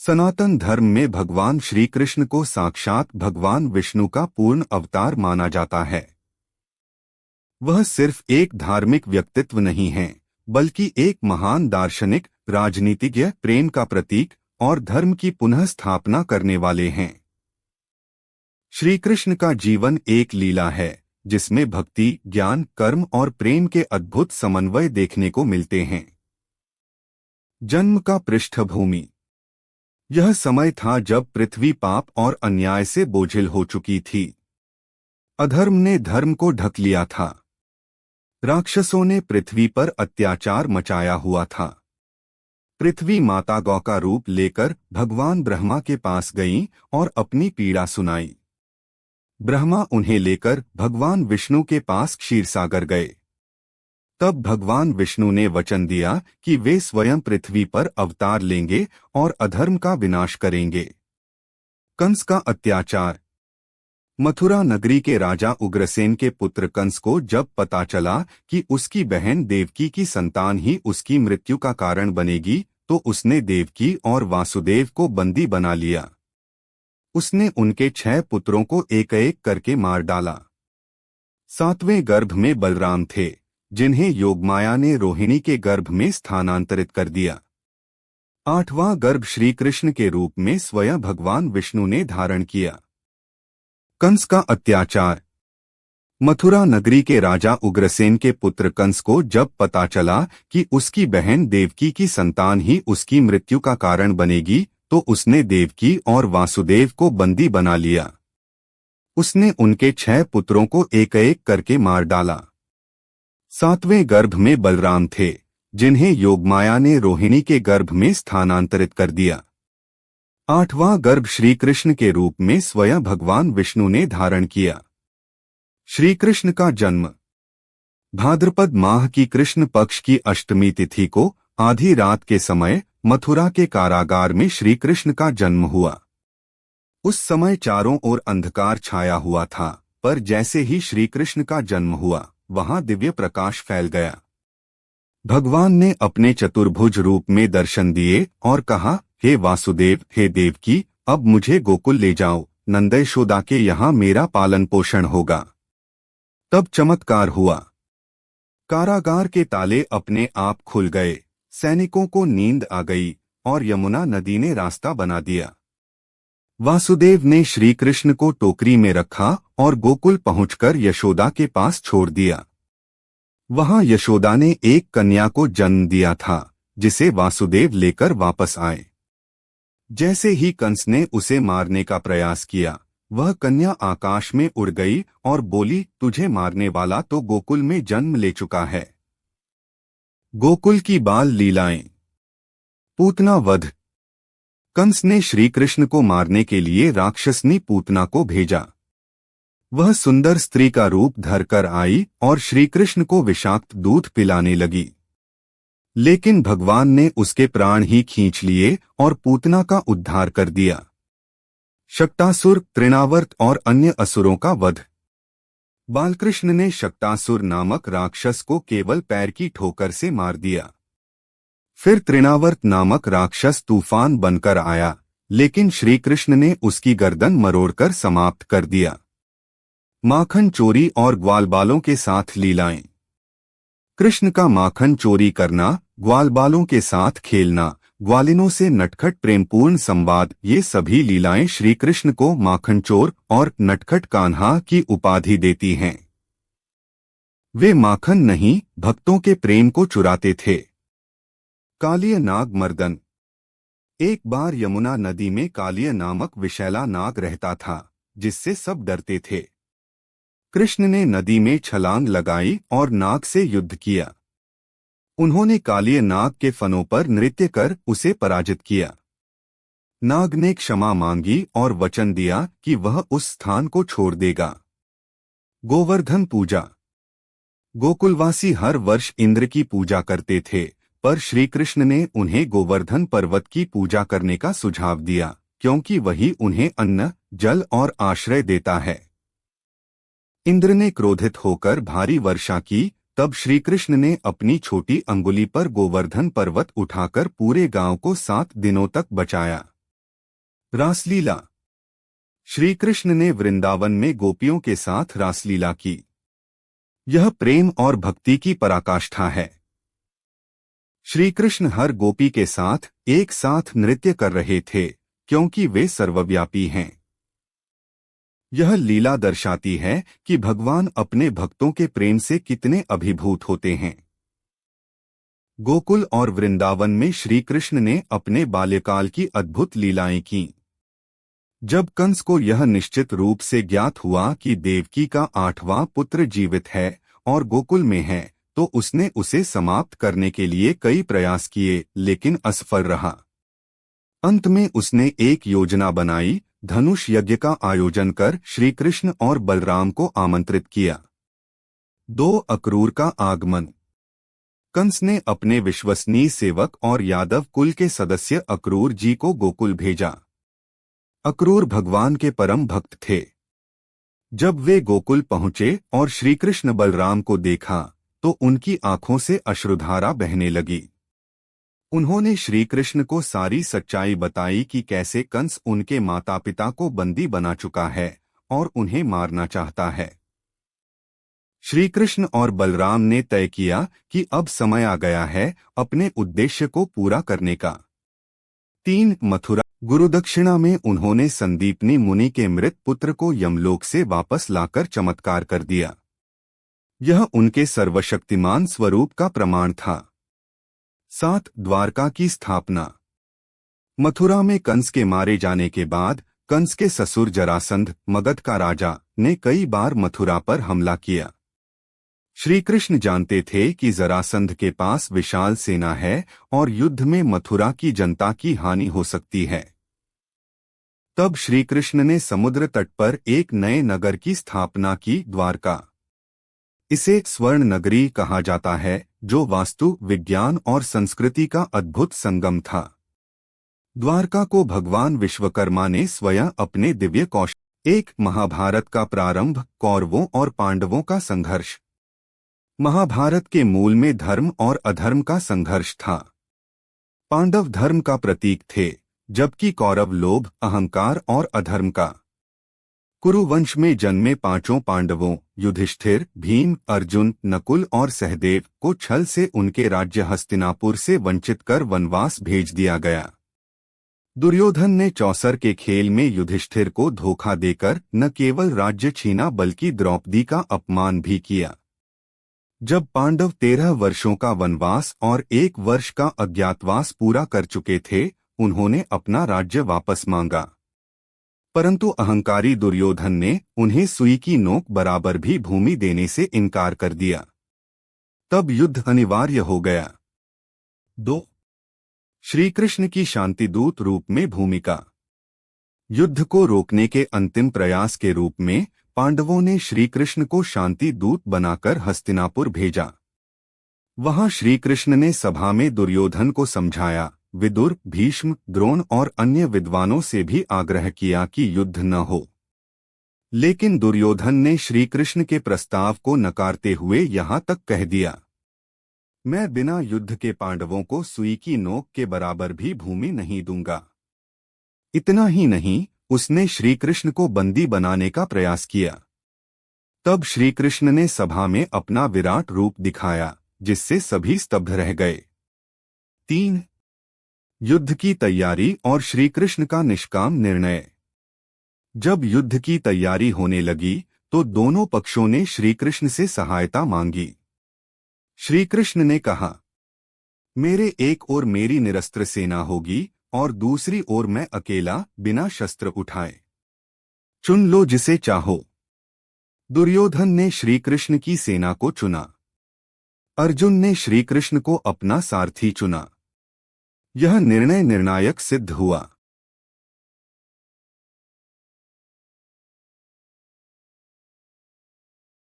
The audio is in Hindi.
सनातन धर्म में भगवान श्री कृष्ण को साक्षात भगवान विष्णु का पूर्ण अवतार माना जाता है। वह सिर्फ एक धार्मिक व्यक्तित्व नहीं है, बल्कि एक महान दार्शनिक, राजनीतिज्ञ, प्रेम का प्रतीक और धर्म की पुनः स्थापना करने वाले हैं। श्री कृष्ण का जीवन एक लीला है जिसमें भक्ति, ज्ञान, कर्म और प्रेम के अद्भुत समन्वय देखने को मिलते हैं। जन्म का पृष्ठभूमि। यह समय था जब पृथ्वी पाप और अन्याय से बोझिल हो चुकी थी। अधर्म ने धर्म को ढक लिया था। राक्षसों ने पृथ्वी पर अत्याचार मचाया हुआ था। पृथ्वी माता गौ का रूप लेकर भगवान ब्रह्मा के पास गईं और अपनी पीड़ा सुनाई। ब्रह्मा उन्हें लेकर भगवान विष्णु के पास क्षीरसागर गए। तब भगवान विष्णु ने वचन दिया कि वे स्वयं पृथ्वी पर अवतार लेंगे और अधर्म का विनाश करेंगे। कंस का अत्याचार। मथुरा नगरी के राजा उग्रसेन के पुत्र कंस को जब पता चला कि उसकी बहन देवकी की संतान ही उसकी मृत्यु का कारण बनेगी, तो उसने देवकी और वासुदेव को बंदी बना लिया। उसने उनके 6 पुत्रों को एक एक करके मार डाला। 7वें गर्भ में बलराम थे, जिन्हें योगमाया ने रोहिणी के गर्भ में स्थानांतरित कर दिया। 8वां गर्भ श्री कृष्ण के रूप में स्वयं भगवान विष्णु ने धारण किया। कंस का अत्याचार। मथुरा नगरी के राजा उग्रसेन के पुत्र कंस को जब पता चला कि उसकी बहन देवकी की संतान ही उसकी मृत्यु का कारण बनेगी, तो उसने देवकी और वासुदेव को बंदी बना लिया। उसने उनके 6 पुत्रों को एक एक करके मार डाला। 7वें गर्भ में बलराम थे, जिन्हें योगमाया ने रोहिणी के गर्भ में स्थानांतरित कर दिया। 8वां गर्भ श्री कृष्ण के रूप में स्वयं भगवान विष्णु ने धारण किया। श्री कृष्ण का जन्म। भाद्रपद माह की कृष्ण पक्ष की अष्टमी तिथि को आधी रात के समय मथुरा के कारागार में श्री कृष्ण का जन्म हुआ। उस समय चारों ओर अंधकार छाया हुआ था, पर जैसे ही श्री कृष्ण का जन्म हुआ, वहां दिव्य प्रकाश फैल गया। भगवान ने अपने चतुर्भुज रूप में दर्शन दिए और कहा, हे वासुदेव, हे देवकी, अब मुझे गोकुल ले जाओ, नंद यशोदा के यहाँ मेरा पालन पोषण होगा। तब चमत्कार हुआ। कारागार के ताले अपने आप खुल गए, सैनिकों को नींद आ गई और यमुना नदी ने रास्ता बना दिया। वासुदेव ने श्री कृष्ण को टोकरी में रखा और गोकुल पहुंचकर यशोदा के पास छोड़ दिया। वहां यशोदा ने एक कन्या को जन्म दिया था, जिसे वासुदेव लेकर वापस आए। जैसे ही कंस ने उसे मारने का प्रयास किया, वह कन्या आकाश में उड़ गई और बोली, तुझे मारने वाला तो गोकुल में जन्म ले चुका है। गोकुल की बाल लीलाएं। पूतना वध। कंस ने श्री कृष्ण को मारने के लिए राक्षसनी पूतना को भेजा। वह सुंदर स्त्री का रूप धरकर आई और श्री कृष्ण को विषाक्त दूध पिलाने लगी। लेकिन भगवान ने उसके प्राण ही खींच लिए और पूतना का उद्धार कर दिया। शक्तासुर, तृणावर्त और अन्य असुरों का वध। बालकृष्ण ने शक्तासुर नामक राक्षस को केवल पैर की ठोकर से मार दिया। फिर तृणावर्त नामक राक्षस तूफान बनकर आया, लेकिन श्री कृष्ण ने उसकी गर्दन मरोड़कर समाप्त कर दिया। माखन चोरी और ग्वालबालों के साथ लीलाएं। कृष्ण का माखन चोरी करना, ग्वालबालों के साथ खेलना, ग्वालिनों से नटखट प्रेमपूर्ण संवाद, ये सभी लीलाएं श्री कृष्ण को माखन चोर और नटखट कान्हा की उपाधि देती हैं। वे माखन नहीं, भक्तों के प्रेम को चुराते थे। कालिय नाग मर्दन। एक बार यमुना नदी में कालिय नामक विषैला नाग रहता था, जिससे सब डरते थे। कृष्ण ने नदी में छलांग लगाई और नाग से युद्ध किया। उन्होंने कालिय नाग के फनों पर नृत्य कर उसे पराजित किया। नाग ने क्षमा मांगी और वचन दिया कि वह उस स्थान को छोड़ देगा। गोवर्धन पूजा। गोकुलवासी हर वर्ष इंद्र की पूजा करते थे, पर श्री कृष्ण ने उन्हें गोवर्धन पर्वत की पूजा करने का सुझाव दिया, क्योंकि वही उन्हें अन्न, जल और आश्रय देता है। इंद्र ने क्रोधित होकर भारी वर्षा की, तब श्री कृष्ण ने अपनी छोटी अंगुली पर गोवर्धन पर्वत उठाकर पूरे गांव को 7 दिनों तक बचाया। रासलीला। श्री कृष्ण ने वृंदावन में गोपियों के साथ रासलीला की। यह प्रेम और भक्ति की पराकाष्ठा है। श्री कृष्ण हर गोपी के साथ एक साथ नृत्य कर रहे थे, क्योंकि वे सर्वव्यापी हैं। यह लीला दर्शाती है कि भगवान अपने भक्तों के प्रेम से कितने अभिभूत होते हैं। गोकुल और वृंदावन में श्री कृष्ण ने अपने बाल्यकाल की अद्भुत लीलाएं की। जब कंस को यह निश्चित रूप से ज्ञात हुआ कि देवकी का 8वां पुत्र जीवित है और गोकुल में है, तो उसने उसे समाप्त करने के लिए कई प्रयास किए, लेकिन असफल रहा। अंत में उसने एक योजना बनाई, धनुष यज्ञ का आयोजन कर श्री कृष्ण और बलराम को आमंत्रित किया। 2 अक्रूर का आगमन। कंस ने अपने विश्वसनीय सेवक और यादव कुल के सदस्य अक्रूर जी को गोकुल भेजा। अक्रूर भगवान के परम भक्त थे। जब वे गोकुल पहुंचे और श्री कृष्ण बलराम को देखा, तो उनकी आंखों से अश्रुधारा बहने लगी। उन्होंने श्री कृष्ण को सारी सच्चाई बताई कि कैसे कंस उनके माता पिता को बंदी बना चुका है और उन्हें मारना चाहता है। श्री कृष्ण और बलराम ने तय किया कि अब समय आ गया है अपने उद्देश्य को पूरा करने का। 3 मथुरा। गुरुदक्षिणा में उन्होंने संदीपनी मुनि के मृत पुत्र को यमलोक से वापस लाकर चमत्कार कर दिया। यह उनके सर्वशक्तिमान स्वरूप का प्रमाण था। 7 द्वारका की स्थापना। मथुरा में कंस के मारे जाने के बाद कंस के ससुर जरासंध, मगध का राजा, ने कई बार मथुरा पर हमला किया। श्री कृष्ण जानते थे कि जरासंध के पास विशाल सेना है और युद्ध में मथुरा की जनता की हानि हो सकती है। तब श्री कृष्ण ने समुद्र तट पर एक नए नगर की स्थापना की, द्वारका। इसे स्वर्ण नगरी कहा जाता है, जो वास्तु, विज्ञान और संस्कृति का अद्भुत संगम था। द्वारका को भगवान विश्वकर्मा ने स्वयं अपने दिव्य कौशल। 1 महाभारत का प्रारंभ। कौरवों और पांडवों का संघर्ष। महाभारत के मूल में धर्म और अधर्म का संघर्ष था। पांडव धर्म का प्रतीक थे, जबकि कौरव लोभ, अहंकार और अधर्म का। कुरुवंश में जन्मे 5 पांडवों युधिष्ठिर, भीम, अर्जुन, नकुल और सहदेव को छल से उनके राज्य हस्तिनापुर से वंचित कर वनवास भेज दिया गया। दुर्योधन ने चौसर के खेल में युधिष्ठिर को धोखा देकर न केवल राज्य छीना बल्कि द्रौपदी का अपमान भी किया। जब पांडव 13 वर्षों का वनवास और 1 वर्ष का अज्ञातवास पूरा कर चुके थे, उन्होंने अपना राज्य वापस मांगा। परंतु अहंकारी दुर्योधन ने उन्हें सुई की नोक बराबर भी भूमि देने से इनकार कर दिया। तब युद्ध अनिवार्य हो गया। 2 श्री कृष्ण की शांतिदूत रूप में भूमिका। युद्ध को रोकने के अंतिम प्रयास के रूप में पांडवों ने श्री कृष्ण को शांति दूत बनाकर हस्तिनापुर भेजा। वहां श्री कृष्ण ने सभा में दुर्योधन को समझाया। विदुर, भीष्म, द्रोण और अन्य विद्वानों से भी आग्रह किया कि युद्ध न हो। लेकिन दुर्योधन ने श्री कृष्ण के प्रस्ताव को नकारते हुए यहाँ तक कह दिया, मैं बिना युद्ध के पांडवों को सुई की नोक के बराबर भी भूमि नहीं दूंगा। इतना ही नहीं, उसने श्री कृष्ण को बंदी बनाने का प्रयास किया। तब श्री कृष्ण ने सभा में अपना विराट रूप दिखाया, जिससे सभी स्तब्ध रह गए। 3 युद्ध की तैयारी और श्री कृष्ण का निष्काम निर्णय। जब युद्ध की तैयारी होने लगी, तो दोनों पक्षों ने श्री कृष्ण से सहायता मांगी। श्री कृष्ण ने कहा, मेरे एक ओर मेरी निरस्त्र सेना होगी और दूसरी ओर मैं अकेला बिना शस्त्र उठाए। चुन लो जिसे चाहो। दुर्योधन ने श्री कृष्ण की सेना को चुना। अर्जुन ने श्री कृष्ण को अपना सारथी चुना। यह निर्णय निर्णायक सिद्ध हुआ।